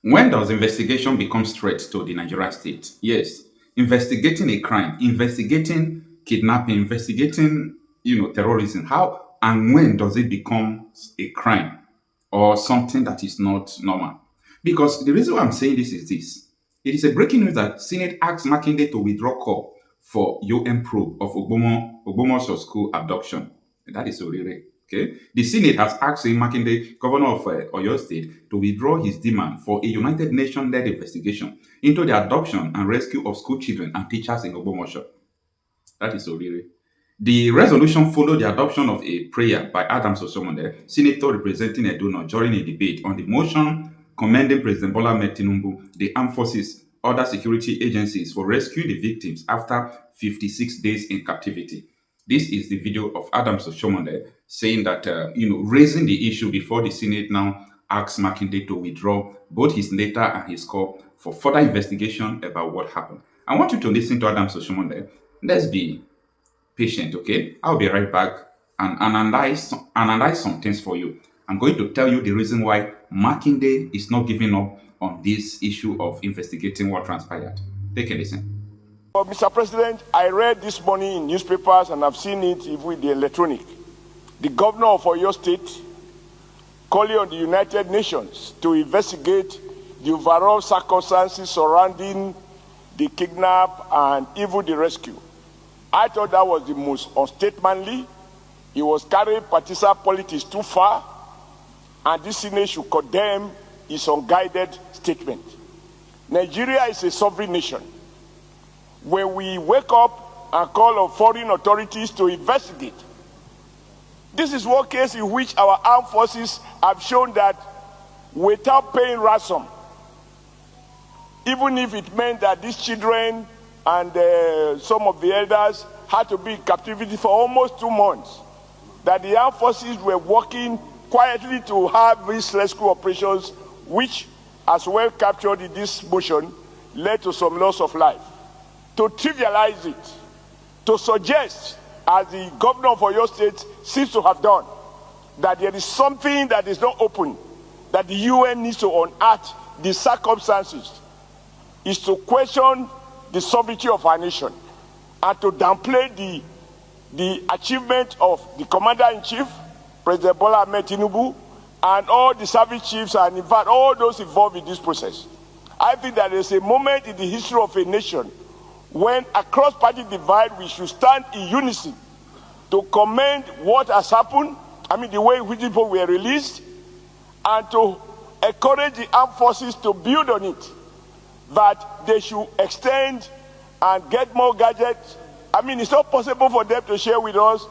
When does investigation become threat to the Nigerian state? Yes, investigating a crime, investigating kidnapping, investigating terrorism. How and when does it become a crime or something that is not normal? Because the reason why I'm saying this is this: it is a breaking news that Senate asked Makinde to withdraw call for UN probe of Ogbomoso school abduction. That is Oriire. Okay. The Senate has asked Seyi Makinde, governor of Oyo State, to withdraw his demand for a United Nations-led investigation into the adoption and rescue of school children and teachers in Ogbomoso. That is Oriire. The resolution followed the adoption of a prayer by Adams Oshiomhole, senator representing Edo North, during a debate on the motion commending President Bola Ahmed Tinubu, the armed forces, other security agencies for rescuing the victims after 56 days in captivity. This is the video of Adams Oshiomhole saying that, raising the issue before the Senate now asks Makinde to withdraw both his letter and his call for further investigation about what happened. I want you to listen to Adams Oshiomhole. Let's be patient, okay? I'll be right back and analyze some things for you. I'm going to tell you the reason why Makinde is not giving up on this issue of investigating what transpired. Take a listen. Well, Mr. President, I read this morning in newspapers and I've seen it with the electronic. The governor of Oyo State calling on the United Nations to investigate the overall circumstances surrounding the kidnap and even the rescue. I thought that was the most unstatesmanly. He was carrying partisan politics too far, and this Senate should condemn his unguided statement. Nigeria is a sovereign nation. When we wake up and call on foreign authorities to investigate, this is one case in which our armed forces have shown that without paying ransom, even if it meant that these children and some of the elders had to be in captivity for almost 2 months, that the armed forces were working quietly to have these rescue operations, which, as well captured in this motion, led to some loss of life. To trivialize it, to suggest, as the governor of Oyo State seems to have done, that there is something that is not open, that the UN needs to unearth the circumstances, is to question the sovereignty of our nation and to downplay the achievement of the commander-in-chief, President Bola Ahmed Tinubu, and all the service chiefs and, in fact, all those involved in this process. I think that there's a moment in the history of a nation when, across party divide, we should stand in unison to commend what has happened, the way in which people were released, and to encourage the armed forces to build on it, that they should extend and get more gadgets. It's not possible for them to share with us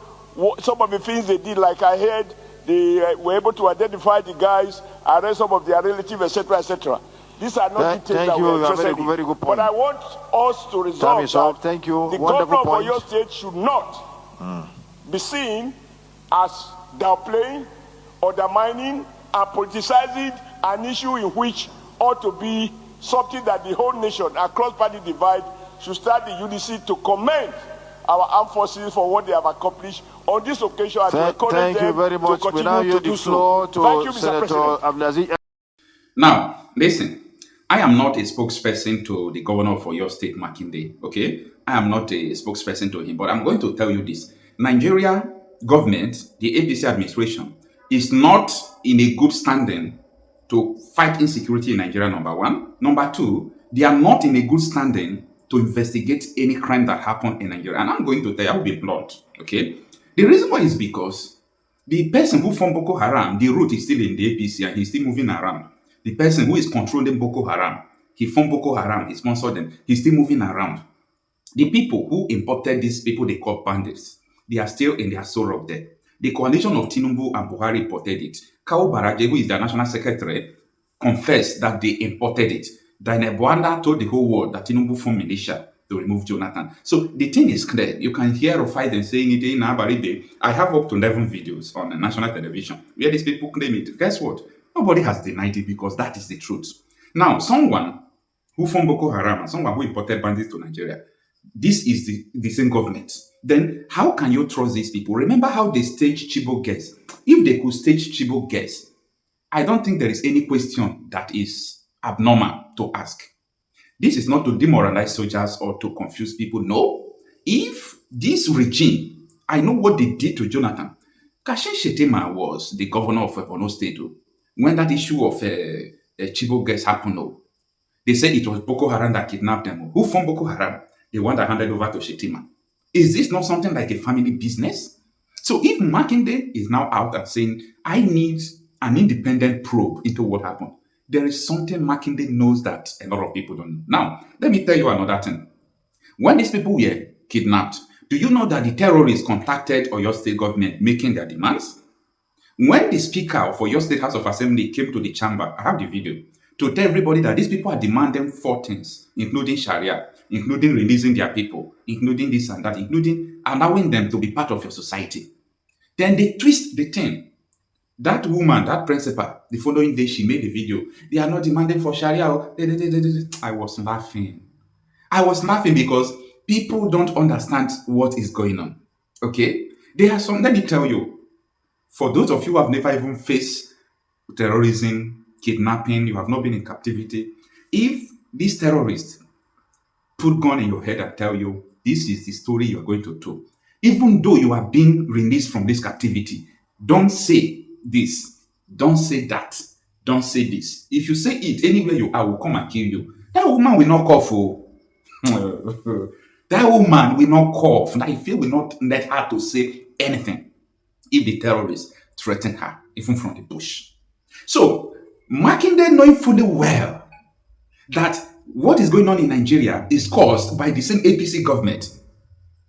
some of the things they did. Like I heard, they were able to identify the guys, arrest some of their relatives, etc., etc. These are not details that we're interested in. Very good point. But I want us to resolve that Thank you. the Wonderful governor point. of Oyo State should not be seen as downplaying, undermining, and politicizing an issue in which ought to be something that the whole nation, across party divide, should start the unity to commend our armed forces for what they have accomplished on this occasion. And to encourage Thank them you very much. to We now continue yield to do the floor so. to Thank you, Mr. Senator President. Abdulaziz. Now, listen, I am not a spokesperson to the governor of Oyo State, Makinde, okay? I am not a spokesperson to him, but I'm going to tell you this. Nigeria government, the APC administration, is not in a good standing to fight insecurity in Nigeria, number one. Number two, they are not in a good standing to investigate any crime that happened in Nigeria. And I'm going to tell you, I will be blunt, okay? The reason why is because the person who formed Boko Haram, the root is still in the APC and he's still moving around. The person who is controlling Boko Haram, he formed Boko Haram, he sponsored them, he's still moving around. The people who imported these people they call bandits, they are still in their sorrow there. The coalition of Tinubu and Buhari imported it. Kawu Baraje, who is their national secretary, confessed that they imported it. Daniel Bwanda told the whole world that Tinubu formed militia to remove Jonathan. So the thing is clear. You can hear Rufai saying it in Abaribe. I have up to 11 videos on the national television where these people claim it. Guess what? Nobody has denied it because that is the truth. Now, someone who formed Boko Haram and someone who imported bandits to Nigeria, this is the same government. Then how can you trust these people? Remember how they staged Chibok girls. If they could stage Chibok girls, I don't think there is any question that is abnormal to ask. This is not to demoralize soldiers or to confuse people. No. If this regime, I know what they did to Jonathan. Kashin Shettima was the governor of Borno State. When that issue of Chibok girls happened, they said it was Boko Haram that kidnapped them. Who from Boko Haram? The one that handed over to Shettima. Is this not something like a family business? So if Makinde is now out and saying, I need an independent probe into what happened, there is something Makinde knows that a lot of people don't know. Now, let me tell you another thing. When these people were kidnapped, do you know that the terrorists contacted Oyo State government making their demands? When the speaker of Oyo State House of Assembly came to the chamber, I have the video, to tell everybody that these people are demanding 4 things, including Sharia, including releasing their people, including this and that, including allowing them to be part of your society. Then they twist the thing. That woman, that principal, the following day she made a video. They are not demanding for Sharia. I was laughing. I was laughing because people don't understand what is going on. Okay? There are some, let me tell you, for those of you who have never even faced terrorism, kidnapping, you have not been in captivity, if these terrorists put gun in your head and tell you, this is the story you're going to tell, even though you are being released from this captivity, don't say this, don't say that, don't say this. If you say it anywhere you are, will come and kill you. That woman will not cough. Oh. That woman will not cough. Now, if you will not let her to say anything, if the terrorists threaten her, even from the bush. So, Makinde knowing fully well that what is going on in Nigeria is caused by the same APC government.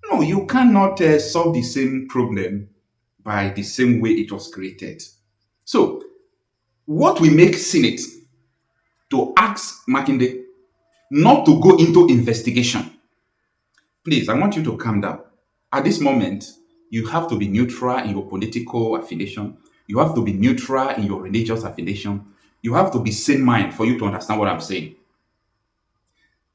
No, you cannot solve the same problem by the same way it was created. So, what we make Senate to ask Makinde not to go into investigation. Please, I want you to calm down. At this moment, you have to be neutral in your political affiliation. You have to be neutral in your religious affiliation. You have to be sane mind for you to understand what I'm saying.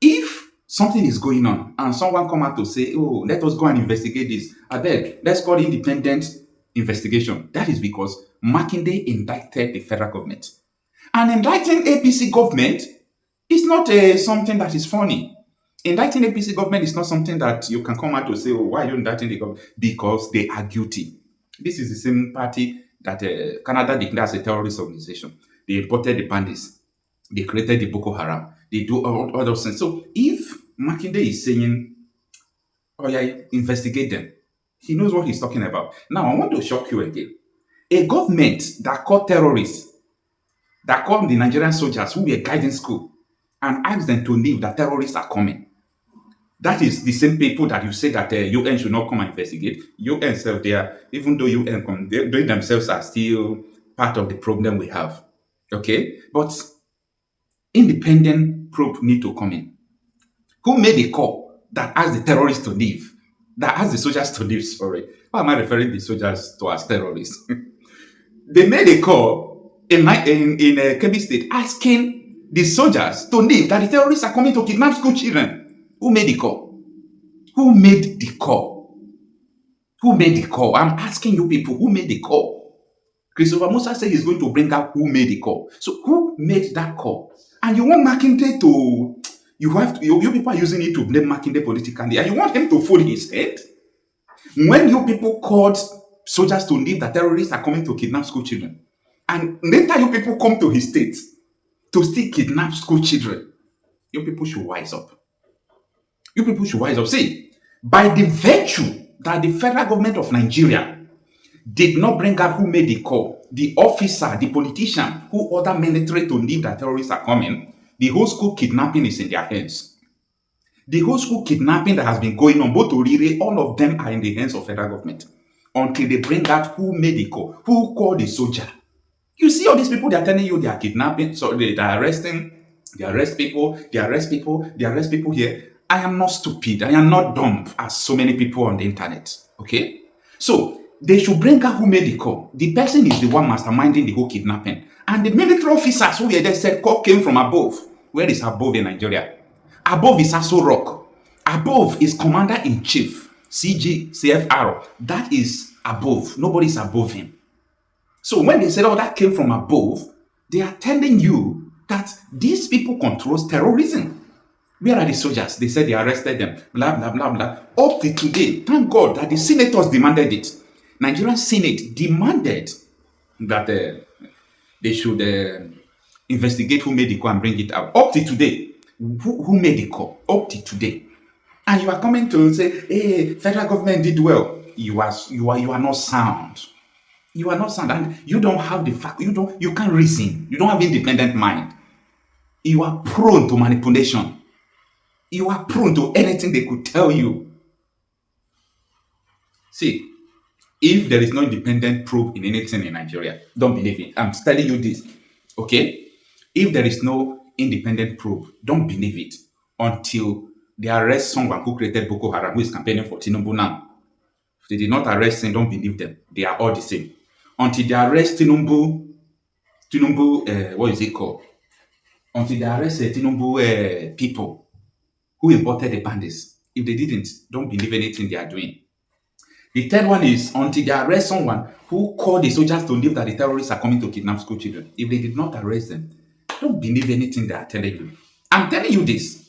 If something is going on and someone come out to say, oh, let us go and investigate this, I beg, let's call independent investigation. That is because Makinde indicted the federal government. And indicting APC government is not something that is funny. Indicting APC government is not something that you can come out to say, oh, why are you indicting the government? Because they are guilty. This is the same party that Canada declares a terrorist organization. They imported the bandits. They created the Boko Haram. They do all those things. So if Makinde is saying, oh yeah, investigate them, he knows what he's talking about. Now, I want to shock you again. A government that called terrorists, that called the Nigerian soldiers who were guiding school and asked them to leave, that terrorists are coming. That is the same people that you say that UN should not come and investigate. UN self, they are, even though UN come, they themselves are still part of the problem we have. Okay? But independent probe need to come in. Who made a call that asked the terrorists to leave? That asked the soldiers to leave, sorry. Why am I referring the soldiers to as terrorists? They made a call in Kebbi State asking the soldiers to leave, that the terrorists are coming to kidnap school children. Who made the call? Who made the call? Who made the call? I'm asking you people, who made the call? Christopher Musa said he's going to bring out who made the call. So who made that call? And you want Makinde to, you people are using it to blame Makinde politically, and you want him to fold his head? When you people called soldiers to leave, the terrorists are coming to kidnap school children, and later you people come to his state to still kidnap school children, you people should wise up. You people should wise up. See, by the virtue that the federal government of Nigeria did not bring out who made the call, the officer, the politician who ordered military to leave that terrorists are coming, the whole school kidnapping is in their hands. The whole school kidnapping that has been going on, both Oriire, all of them are in the hands of federal government until they bring out who made the call, who called the soldier. You see all these people, they are telling you they are kidnapping, so they are arresting, they arrest people, they arrest people, they arrest people here. I am not stupid. I am not dumb as so many people on the internet. Okay? So, they should bring out who made the call. The person is the one masterminding the whole kidnapping. And the military officers who were there said call came from above. Where is above in Nigeria? Above is Aso Rock. Above is Commander-in-Chief, CFR. That is above. Nobody is above him. So, when they said, oh, that came from above, they are telling you that these people controls terrorism. Where are the soldiers? They said they arrested them. Blah, blah, blah, blah. Up to today, thank God that the senators demanded it. Nigerian Senate demanded that they should investigate who made the call and bring it out. Up to today, who made the call? Up to today. And you are coming to say, hey, federal government did well. You are not sound. You are not sound, and you don't have the fact. You can't reason. You don't have independent mind. You are prone to manipulation. You are prone to anything they could tell you. See, if there is no independent probe in anything in Nigeria, don't believe it. I'm telling you this. Okay? If there is no independent probe, don't believe it until they arrest someone who created Boko Haram, who is campaigning for Tinubu now. If they did not arrest him, don't believe them. They are all the same. Until they arrest Tinubu, what is it called? Until they arrest Tinubu people who imported the bandits. If they didn't, don't believe anything they are doing. The third one is until they arrest someone who called the soldiers to believe that the terrorists are coming to kidnap school children. If they did not arrest them, don't believe anything they are telling you. I'm telling you this.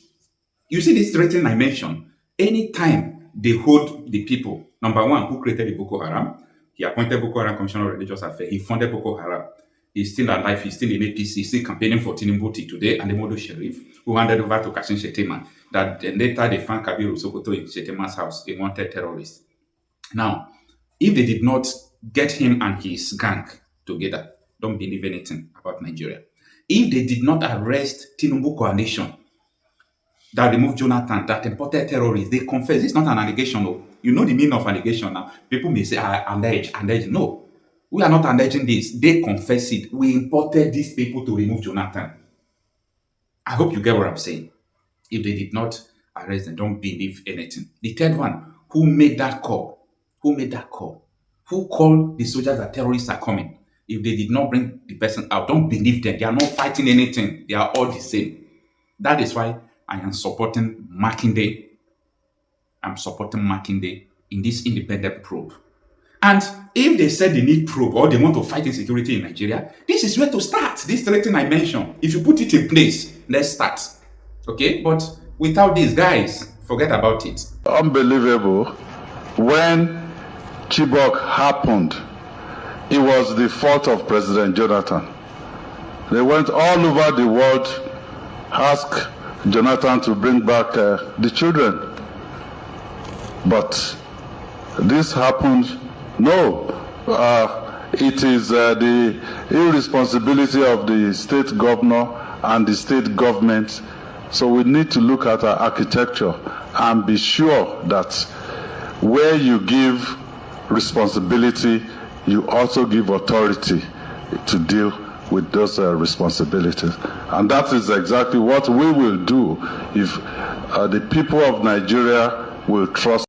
You see this threatening I mentioned. Anytime they hold the people, number one, who created the Boko Haram, he appointed Boko Haram Commissioner of Religious Affairs, he funded Boko Haram. He's still alive, he's still in APC, he's still campaigning for Tinubu today, and the Modo Sheriff, who handed over to Kassim Shettima, that later they found Kabiru Sokoto in Shettima's house, a wanted terrorist. Now, if they did not get him and his gang together, don't believe anything about Nigeria. If they did not arrest Tinubu coalition that removed Jonathan, that imported terrorists, they confess. It's not an allegation. No. You know the meaning of allegation now. People may say, allege. No. We are not alleging this. They confess it. We imported these people to remove Jonathan. I hope you get what I'm saying. If they did not arrest them, don't believe anything. The third one, who made that call? Who made that call? Who called the soldiers that terrorists are coming? If they did not bring the person out, don't believe them. They are not fighting anything. They are all the same. That is why I am supporting Makinde. I'm supporting Makinde in this independent probe. And if they said they need probe or they want to fight insecurity in Nigeria, this is where to start. This threat I mentioned. If you put it in place, let's start. Okay? But without this, guys, forget about it. Unbelievable. When Chibok happened, it was the fault of President Jonathan. They went all over the world, asked Jonathan to bring back the children. But this happened. No, it is the irresponsibility of the state governor and the state government. So we need to look at our architecture and be sure that where you give responsibility, you also give authority to deal with those responsibilities. And that is exactly what we will do if the people of Nigeria will trust